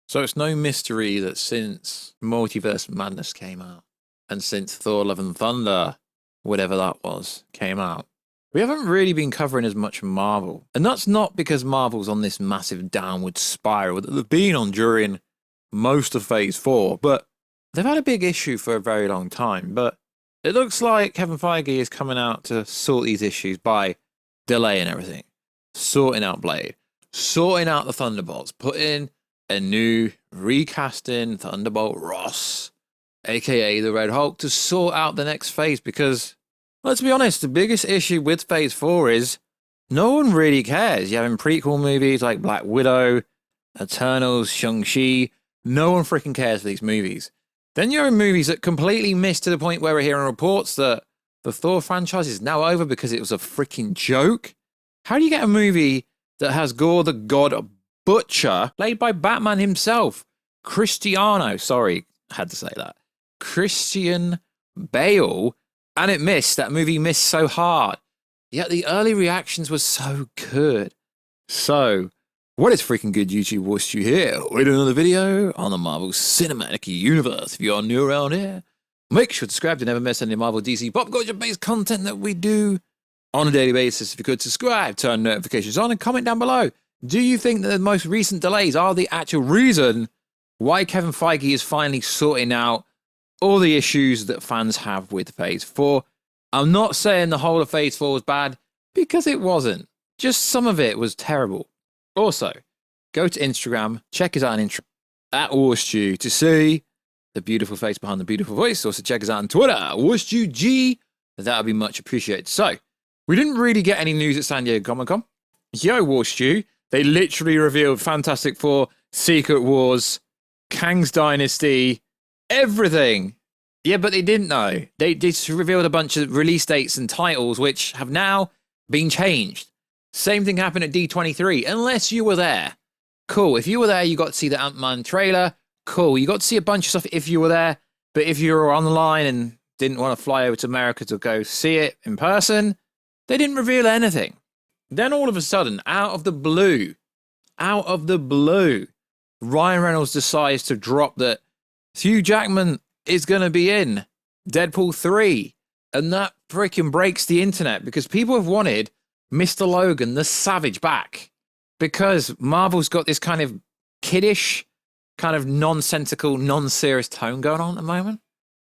So it's no mystery that since Multiverse Madness came out, and since Thor Love and Thunder, whatever that was, came out, we haven't really been covering as much Marvel. And that's not because Marvel's on this massive downward spiral that they've been on during most of Phase 4, but they've had a big issue for a very long time. But it looks like Kevin Feige is coming out to sort these issues by delaying everything, sorting out Blade, sorting out the Thunderbolts, putting a new recasting Thunderbolt Ross, aka the Red Hulk, to sort out the next phase. Because, let's be honest, the biggest issue with Phase 4 is no one really cares. You're having prequel movies like Black Widow, Eternals, Shang-Chi. No one freaking cares for these movies. Then you're in movies that completely miss, to the point where we're hearing reports that the Thor franchise is now over because it was a freaking joke. How do you get a movie that has Gore the God Butcher, played by Batman himself, Christian Bale, and it missed? That movie missed so hard. Yet the early reactions were so good. So, what is freaking good, YouTube? Watched you here with another video on the Marvel Cinematic Universe. If you're new around here, make sure to subscribe to never miss any Marvel, DC, pop culture based content that we do on a daily basis. If you could subscribe, turn notifications on, and comment down below. Do you think that the most recent delays are the actual reason why Kevin Feige is finally sorting out all the issues that fans have with Phase 4? I'm not saying the whole of Phase 4 was bad, because it wasn't. Just some of it was terrible. Also, go to Instagram, check us out on Instagram, @WarStew, to see the beautiful face behind the beautiful voice. Also, check us out on Twitter, WarStewG. That would be much appreciated. So, we didn't really get any news at San Diego Comic-Con. Yo, WarStew. They literally revealed Fantastic Four, Secret Wars, Kang's Dynasty, everything. Yeah, but they didn't know. They just revealed a bunch of release dates and titles, which have now been changed. Same thing happened at D23, unless you were there. Cool. If you were there, you got to see the Ant-Man trailer. Cool. You got to see a bunch of stuff if you were there. But if you were online and didn't want to fly over to America to go see it in person, they didn't reveal anything. Then all of a sudden, out of the blue, Ryan Reynolds decides to drop that Hugh Jackman is going to be in Deadpool 3. And that freaking breaks the internet, because people have wanted Mr. Logan, the Savage, back. Because Marvel's got this kind of kiddish, kind of nonsensical, non-serious tone going on at the moment.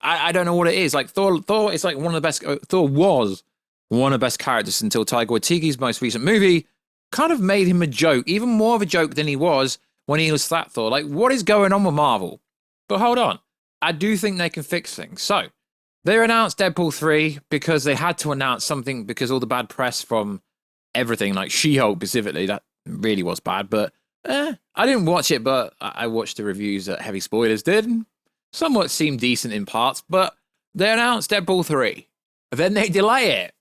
I don't know what it is. Like Thor is like one of the best. Thor was one of the best characters until Taika Waititi's most recent movie kind of made him a joke, even more of a joke than he was when he was that Thor. Like, what is going on with Marvel? But hold on. I do think they can fix things. So, they announced Deadpool 3 because they had to announce something, because all the bad press from everything, like She-Hulk specifically, that really was bad. But I didn't watch it, but I watched the reviews that Heavy Spoilers did. Somewhat seemed decent in parts, but they announced Deadpool 3. Then they delay it.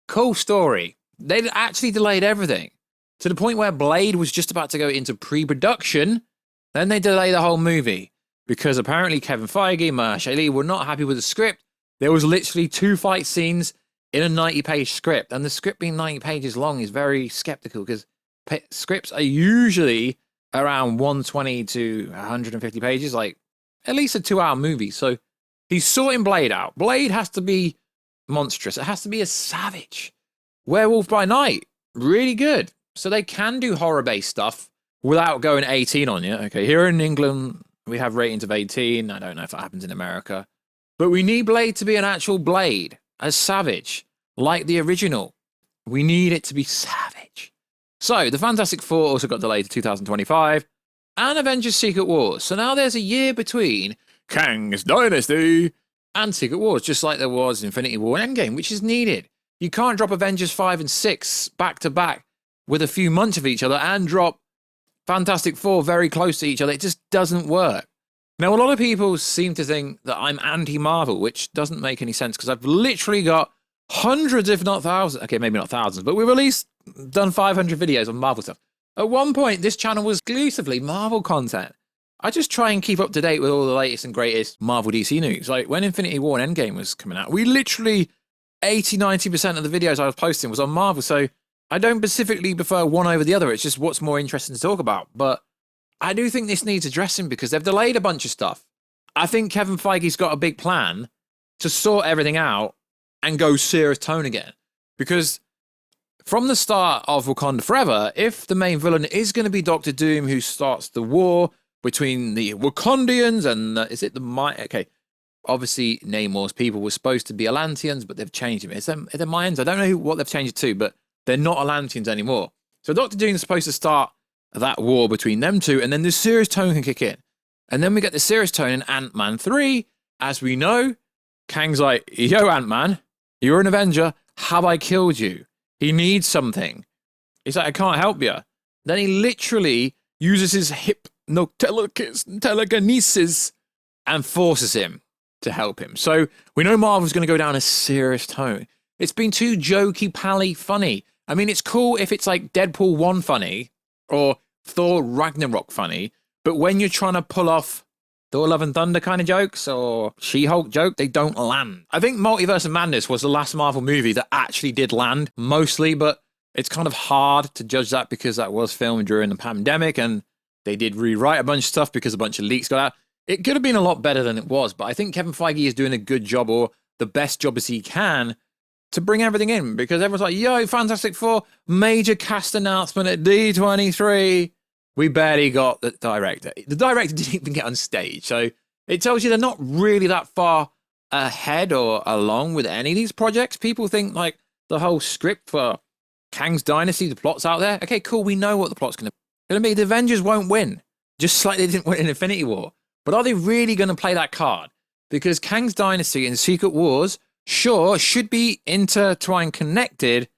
Cool story. They actually delayed everything to the point where Blade was just about to go into pre-production. Then they delay the whole movie because apparently Kevin Feige and Mahershala Ali were not happy with the script. There was literally 2 fight scenes in a 90-page script, and the script being 90 pages long is very skeptical, because scripts are usually around 120 to 150 pages, like at least a 2-hour movie. So he's sorting Blade out. Blade has to be monstrous. It has to be a savage. Werewolf by Night, really good. So they can do horror-based stuff without going 18 on you. Okay, here in England, we have ratings of 18. I don't know if that happens in America. But we need Blade to be an actual Blade, a savage, like the original. We need it to be savage. So, the Fantastic Four also got delayed to 2025, and Avengers Secret Wars. So now there's a year between Kang's Dynasty and Secret Wars, just like there was Infinity War and Endgame, which is needed. You can't drop Avengers 5 and 6 back to back with a few months of each other and drop Fantastic Four very close to each other. It just doesn't work. Now, a lot of people seem to think that I'm anti-Marvel, which doesn't make any sense, because I've literally got hundreds, if not thousands, okay, maybe not thousands, but we've at least done 500 videos on Marvel stuff. At one point, this channel was exclusively Marvel content. I just try and keep up to date with all the latest and greatest Marvel DC news. Like, when Infinity War and Endgame was coming out, we literally 80-90% of the videos I was posting was on Marvel, so I don't specifically prefer one over the other. It's just what's more interesting to talk about. But I do think this needs addressing because they've delayed a bunch of stuff. I think Kevin Feige's got a big plan to sort everything out and go serious tone again. Because from the start of Wakanda Forever, if the main villain is going to be Doctor Doom, who starts the war between the Wakandians and is it the okay? Obviously, Namor's people were supposed to be Atlanteans, but they've changed them. Is it the Mayans? I don't know what they've changed it to, but they're not Atlanteans anymore. So Doctor Doom is supposed to start that war between them two, and then the serious tone can kick in. And then we get the serious tone in Ant-Man 3. As we know, Kang's like, yo, Ant-Man, you're an Avenger. Have I killed you? He needs something. He's like, I can't help you. Then he literally uses his telekinesis and forces him to help him. So we know Marvel's going to go down a serious tone. It's been too jokey, pally, funny. I mean, it's cool if it's like Deadpool 1 funny or Thor Ragnarok funny, but when you're trying to pull off Thor Love and Thunder kind of jokes or She-Hulk joke, they don't land. I think Multiverse of Madness was the last Marvel movie that actually did land, mostly, but it's kind of hard to judge that because that was filmed during the pandemic and they did rewrite a bunch of stuff because a bunch of leaks got out. It could have been a lot better than it was, but I think Kevin Feige is doing a good job, or the best job as he can, to bring everything in, because everyone's like, yo, Fantastic Four, major cast announcement at D23. We barely got the director. The director didn't even get on stage. So it tells you they're not really that far ahead or along with any of these projects. People think like the whole script for Kang's Dynasty, the plot's out there. Okay, cool. We know what the plot's going to be. The Avengers won't win, just like they didn't win in Infinity War. But are they really going to play that card? Because Kang's Dynasty and Secret Wars, sure, should be intertwined, connected.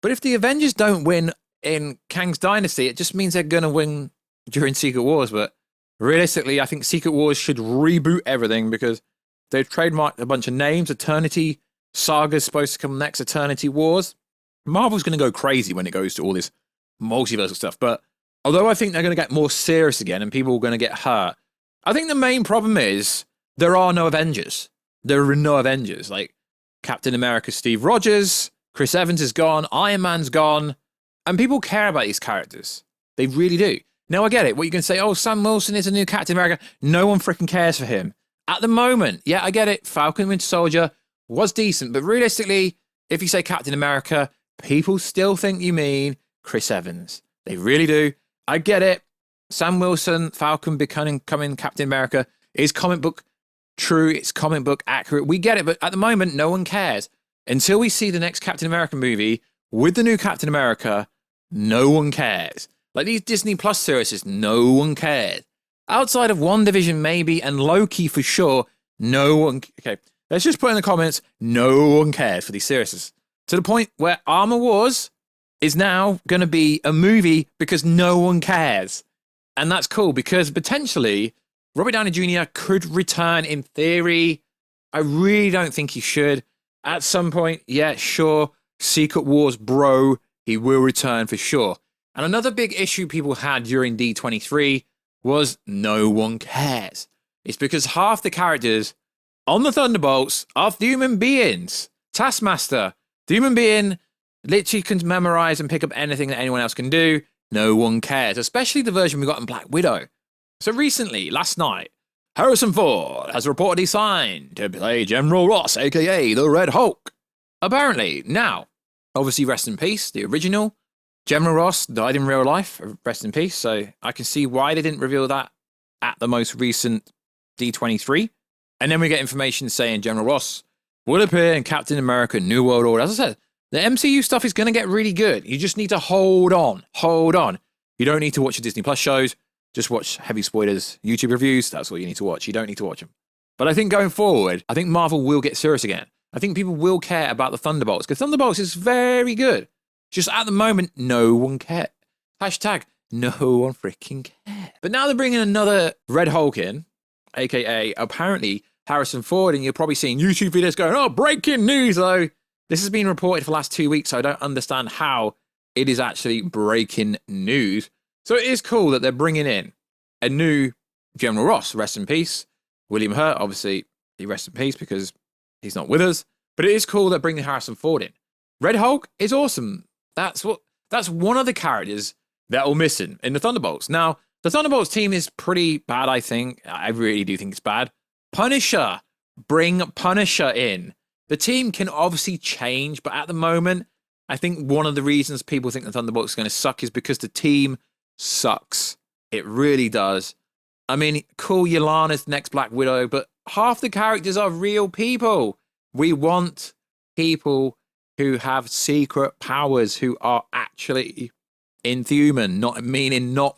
But if the Avengers don't win in Kang's Dynasty, it just means they're going to win during Secret Wars. But realistically, I think Secret Wars should reboot everything because they've trademarked a bunch of names. Eternity Saga's supposed to come next, Eternity Wars. Marvel's going to go crazy when it goes to all this multiversal stuff. But although I think they're going to get more serious again and people are going to get hurt, I think the main problem is there are no Avengers. There are no Avengers. Like Captain America, Steve Rogers, Chris Evans is gone, Iron Man's gone, and people care about these characters. They really do. Now, I get it. What you can say, oh, Sam Wilson is a new Captain America. No one freaking cares for him. At the moment, yeah, I get it. Falcon Winter Soldier was decent, but realistically, if you say Captain America, people still think you mean Chris Evans. They really do. I get it. Sam Wilson, Falcon becoming Captain America is comic book true. It's comic book accurate. We get it, but at the moment, no one cares. Until we see the next Captain America movie with the new Captain America, no one cares. Like these Disney Plus series, no one cares. Outside of WandaVision, maybe, and Loki for sure, no one. Okay, let's just put in the comments, no one cares for these series. To the point where Armor Wars is now going to be a movie because no one cares. And that's cool because potentially Robert Downey Jr. could return in theory. I really don't think he should. At some point, yeah, sure, Secret Wars bro, he will return for sure. And another big issue people had during D23 was no one cares. It's because half the characters on the Thunderbolts are human beings. Taskmaster, the human being, literally can memorize and pick up anything that anyone else can do. No one cares, especially the version we got in Black Widow. So recently, last night, Harrison Ford has reportedly signed to play General Ross, aka the Red Hulk. Apparently, now, obviously rest in peace, the original General Ross died in real life, rest in peace, so I can see why they didn't reveal that at the most recent D23. And then we get information saying General Ross will appear in Captain America New World Order. As I said, the MCU stuff is going to get really good. You just need to hold on. You don't need to watch the Disney Plus shows. Just watch heavy spoilers, YouTube reviews. That's all you need to watch. You don't need to watch them. But I think going forward, I think Marvel will get serious again. I think people will care about the Thunderbolts because Thunderbolts is very good. Just at the moment, no one cares. Hashtag no one freaking cares. But now they're bringing another Red Hulk in, aka apparently Harrison Ford, and you're probably seeing YouTube videos going, oh, breaking news though. This has been reported for the last 2 weeks, so I don't understand how it is actually breaking news. So it is cool that they're bringing in a new General Ross, rest in peace. William Hurt, obviously, he rests in peace because he's not with us. But it is cool that bringing Harrison Ford in. Red Hulk is awesome. That's one of the characters that are missing in the Thunderbolts. Now, The Thunderbolts team is pretty bad, I think. I really do think it's bad. Punisher. Bring Punisher in. The team can obviously change, but at the moment, I think one of the reasons people think the Thunderbolts are going to suck is because the team sucks. It really does. I mean, cool, Yelana's the next Black Widow, but half the characters are real people. We want people who have secret powers, who are actually inhuman, not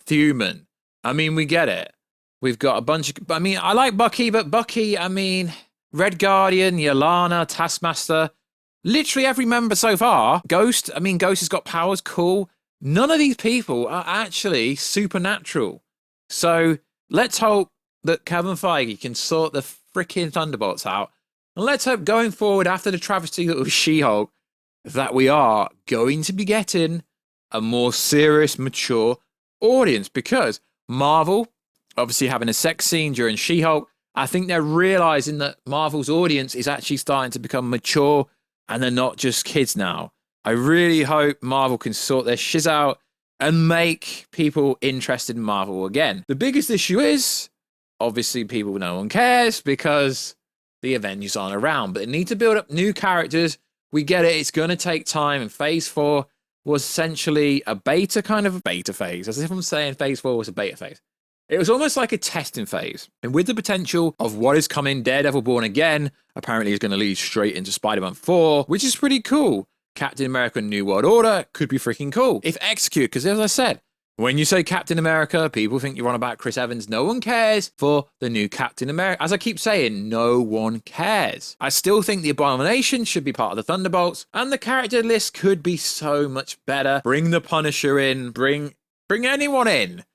human. I mean, we get it. We've got a bunch of... I mean, I like Bucky, but Bucky, I mean, Red Guardian, Yelena, Taskmaster, literally every member so far. Ghost, I mean, Ghost has got powers, cool. None of these people are actually supernatural. So let's hope that Kevin Feige can sort the freaking Thunderbolts out. And let's hope going forward after the travesty that was She-Hulk, that we are going to be getting a more serious, mature audience. Because Marvel, obviously having a sex scene during She-Hulk, I think they're realizing that Marvel's audience is actually starting to become mature and they're not just kids now. I really hope Marvel can sort their shiz out and make people interested in Marvel again. The biggest issue is, obviously, no one cares because the Avengers aren't around, but they need to build up new characters. We get it. It's going to take time. And Phase 4 was essentially a beta phase. As if I'm saying Phase 4 was a beta phase. It was almost like a testing phase. And with the potential of what is coming, Daredevil Born Again apparently is going to lead straight into Spider-Man 4, which is pretty cool. Captain America New World Order could be freaking cool if executed, because as I said, when you say Captain America, people think you're on about Chris Evans. No one cares for the new Captain America. As I keep saying, no one cares. I still think the Abomination should be part of the Thunderbolts, and the character list could be so much better. Bring the Punisher in, bring anyone in.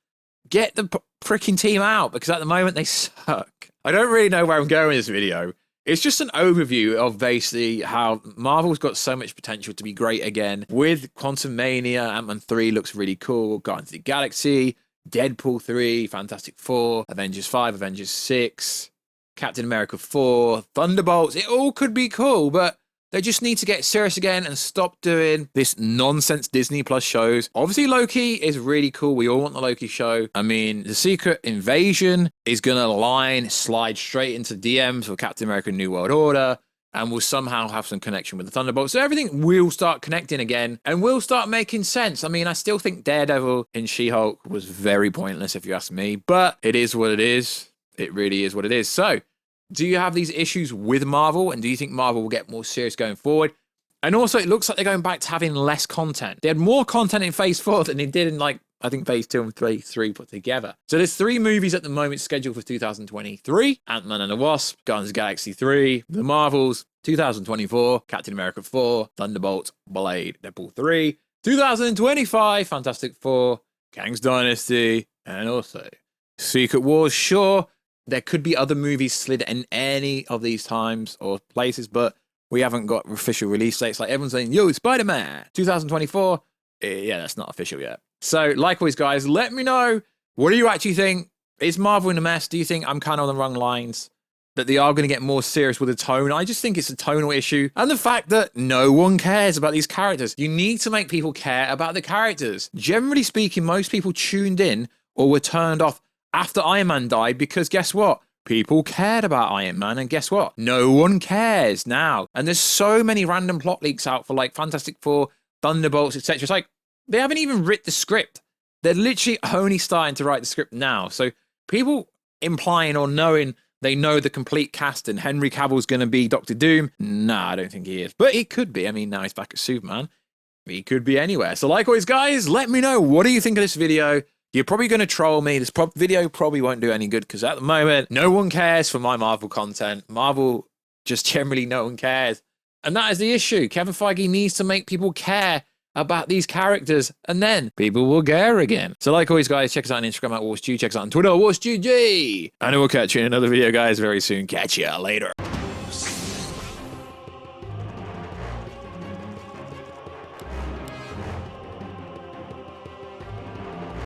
Get the freaking team out, because at the moment they suck. I don't really know where I'm going with this video. It's just an overview of basically how Marvel's got so much potential to be great again. With Quantumania, Ant-Man 3 looks really cool. Guardians of the Galaxy, Deadpool 3, Fantastic 4, Avengers 5, Avengers 6, Captain America 4, Thunderbolts. It all could be cool, but they just need to get serious again and stop doing this nonsense Disney Plus shows. Obviously, Loki is really cool. We all want the Loki show. I mean, the Secret Invasion is going to slide straight into DMs for Captain America New World Order, and will somehow have some connection with the Thunderbolts. So everything will start connecting again and will start making sense. I mean, I still think Daredevil in She-Hulk was very pointless, if you ask me, but it is what it is. It really is what it is. So, do you have these issues with Marvel? And do you think Marvel will get more serious going forward? And also, it looks like they're going back to having less content. They had more content in Phase 4 than they did in, I think Phase 2 and Phase 3 put together. So there's 3 movies at the moment scheduled for 2023. Ant-Man and the Wasp, Guardians of the Galaxy 3, The Marvels, 2024, Captain America 4, Thunderbolts, Blade, Deadpool 3, 2025, Fantastic Four, Kang's Dynasty, and also Secret Wars. Sure, there could be other movies slid in any of these times or places, but we haven't got official release dates. Like everyone's saying, yo, Spider-Man 2024. Yeah, that's not official yet. So likewise, guys, let me know. What do you actually think? Is Marvel in a mess? Do you think I'm kind of on the wrong lines? That they are going to get more serious with the tone? I just think it's a tonal issue. And the fact that no one cares about these characters. You need to make people care about the characters. Generally speaking, most people tuned in or were turned off after Iron Man died, because guess what? People cared about Iron Man, and guess what? No one cares now. And there's so many random plot leaks out for Fantastic Four, Thunderbolts, etc. It's like they haven't even written the script. They're literally only starting to write the script now. So people implying or knowing they know the complete cast and Henry Cavill's going to be Doctor Doom. Nah, I don't think he is. But he could be. I mean, now he's back at Superman. He could be anywhere. So likewise, guys, let me know. What do you think of this video? You're probably going to troll me. This video probably won't do any good because at the moment, no one cares for my Marvel content. Marvel, just generally no one cares. And that is the issue. Kevin Feige needs to make people care about these characters, and then people will care again. So like always, guys, check us out on Instagram at WarsGG. Check us out on Twitter, WarsGG. And we'll catch you in another video, guys, very soon. Catch ya later.